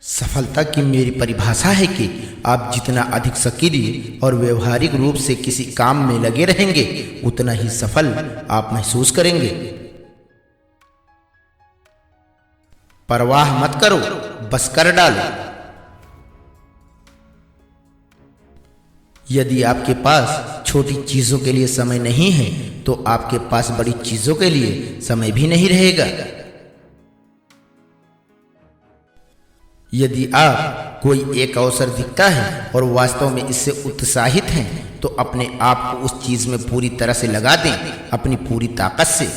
सफलता की मेरी परिभाषा है कि आप जितना अधिक सक्रिय और व्यवहारिक रूप से किसी काम में लगे रहेंगे उतना ही सफल आप महसूस करेंगे। परवाह मत करो, बस कर डालो। यदि आपके पास छोटी चीजों के लिए समय नहीं है तो आपके पास बड़ी चीजों के लिए समय भी नहीं रहेगा। यदि आप कोई एक अवसर दिखता है और वास्तव में इससे उत्साहित हैं तो अपने आप को उस चीज में पूरी तरह से लगा दें, अपनी पूरी ताकत से।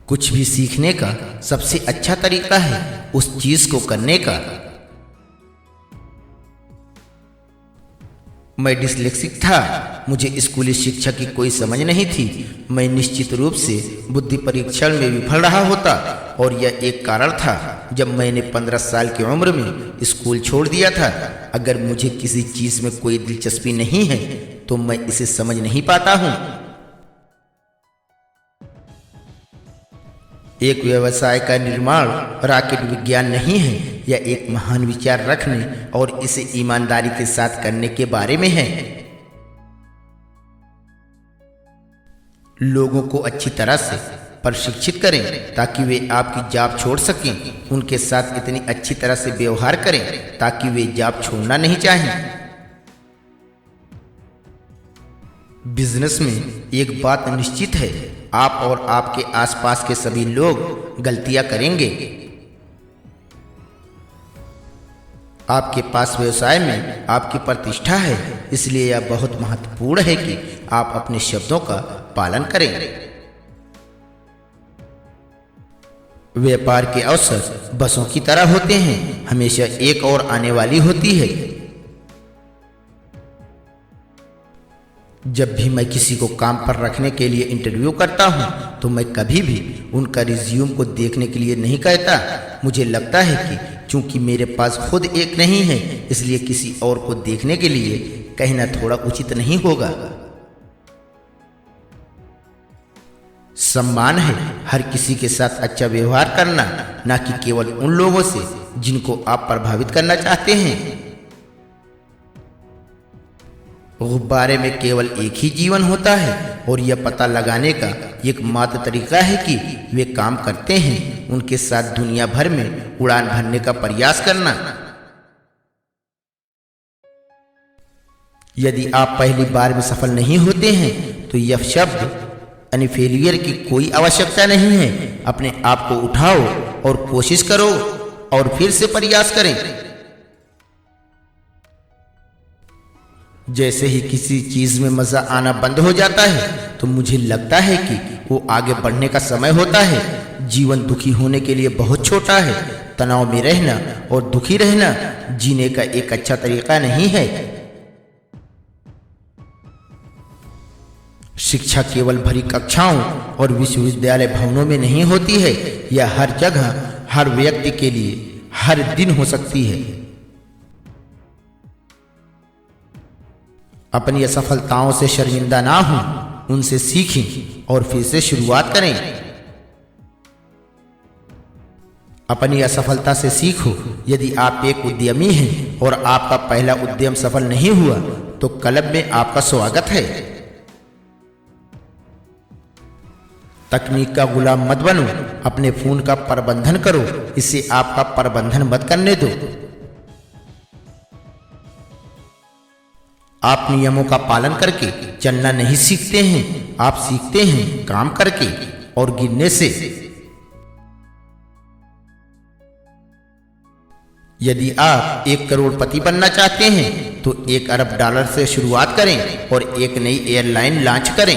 कुछ भी सीखने का सबसे अच्छा तरीका है उस चीज को करने का। मैं डिस्लेक्सिक था, मुझे स्कूली शिक्षा की कोई समझ नहीं थी। मैं निश्चित रूप से बुद्धि परीक्षण में विफल रहा होता और यह एक कारण था जब मैंने 15 साल की उम्र में स्कूल छोड़ दिया था। अगर मुझे किसी चीज में कोई दिलचस्पी नहीं है तो मैं इसे समझ नहीं पाता हूँ। एक व्यवसाय का निर्माण रॉकेट विज्ञान नहीं है, यह एक महान विचार रखने और इसे ईमानदारी के साथ करने के बारे में है। लोगों को अच्छी तरह से प्रशिक्षित करें ताकि वे आपकी जॉब छोड़ सकें। उनके साथ इतनी अच्छी तरह से व्यवहार करें ताकि वे जॉब छोड़ना नहीं चाहें। बिजनेस में एक बात निश्चित है, आप और आपके आसपास के सभी लोग गलतियां करेंगे। आपके पास व्यवसाय में आपकी प्रतिष्ठा है, इसलिए यह बहुत महत्वपूर्ण है कि आप अपने शब्दों का पालन करें। व्यापार के अवसर बसों की तरह होते हैं, हमेशा एक और आने वाली होती है। जब भी मैं किसी को काम पर रखने के लिए इंटरव्यू करता हूं तो मैं कभी भी उनका रिज्यूम को देखने के लिए नहीं कहता। मुझे लगता है कि चूंकि मेरे पास खुद एक नहीं है इसलिए किसी और को देखने के लिए कहना थोड़ा उचित नहीं होगा। सम्मान है हर किसी के साथ अच्छा व्यवहार करना, न कि केवल उन लोगों से जिनको आप प्रभावित करना चाहते हैं। गुब्बारे में केवल एक ही जीवन होता है और यह पता लगाने का एकमात्र तरीका है कि वे काम करते हैं उनके साथ दुनिया भर में उड़ान भरने का प्रयास करना। यदि आप पहली बार में सफल नहीं होते हैं तो यह शब्द यानी फेलियर की कोई आवश्यकता नहीं है। अपने आप को उठाओ और कोशिश करो और फिर से प्रयास करें। जैसे ही किसी चीज में मजा आना बंद हो जाता है तो मुझे लगता है कि वो आगे बढ़ने का समय होता है। जीवन दुखी होने के लिए बहुत छोटा है। तनाव में रहना और दुखी रहना जीने का एक अच्छा तरीका नहीं है। शिक्षा केवल भरी कक्षाओं और विश्वविद्यालय भवनों में नहीं होती है, यह हर जगह हर व्यक्ति के लिए हर दिन हो सकती है। अपनी असफलताओं से शर्मिंदा ना हों, उनसे सीखें और फिर से शुरुआत करें। अपनी असफलता से सीखो। यदि आप एक उद्यमी हैं और आपका पहला उद्यम सफल नहीं हुआ तो क्लब में आपका स्वागत है। तकनीक का गुलाम मत बनो, अपने फोन का प्रबंधन करो, इसे आपका प्रबंधन मत करने दो। आप नियमों का पालन करके चलना नहीं सीखते हैं, आप सीखते हैं काम करके और गिरने से। यदि आप 1 करोड़पति बनना चाहते हैं तो $1 अरब से शुरुआत करें और एक नई एयरलाइन लॉन्च करें।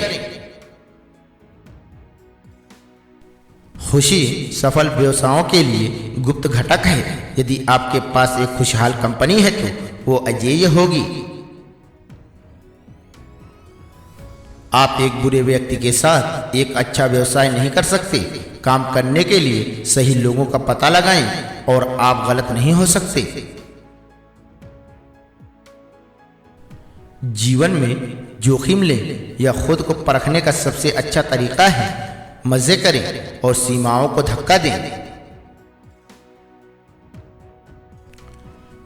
खुशी सफल व्यवसायों के लिए गुप्त घटक है। यदि आपके पास एक खुशहाल कंपनी है तो वो अजेय होगी। आप एक बुरे व्यक्ति के साथ एक अच्छा व्यवसाय नहीं कर सकते। काम करने के लिए सही लोगों का पता लगाएं और आप गलत नहीं हो सकते। जीवन में जोखिम लें यह खुद को परखने का सबसे अच्छा तरीका है। मजे करें और सीमाओं को धक्का दें।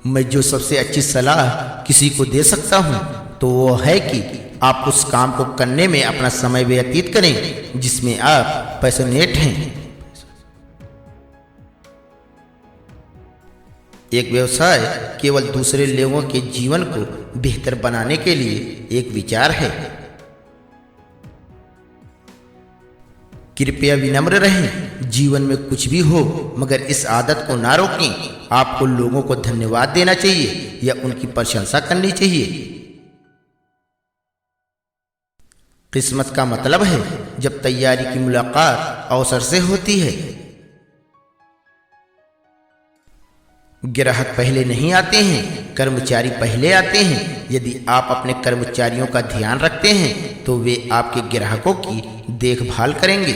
मैं जो सबसे अच्छी सलाह किसी को दे सकता हूँ तो वो है कि आप उस काम को करने में अपना समय व्यतीत करें जिसमें आप पैशनेट हैं। एक व्यवसाय केवल दूसरे लोगों के जीवन को बेहतर बनाने के लिए एक विचार है। कृपया विनम्र रहें। जीवन में कुछ भी हो मगर इस आदत को ना रोकें। आपको लोगों को धन्यवाद देना चाहिए या उनकी प्रशंसा करनी चाहिए। किस्मत का मतलब है जब तैयारी की मुलाकात अवसर से होती है। ग्राहक पहले नहीं आते हैं, कर्मचारी पहले आते हैं। यदि आप अपने कर्मचारियों का ध्यान रखते हैं तो वे आपके ग्राहकों की देखभाल करेंगे।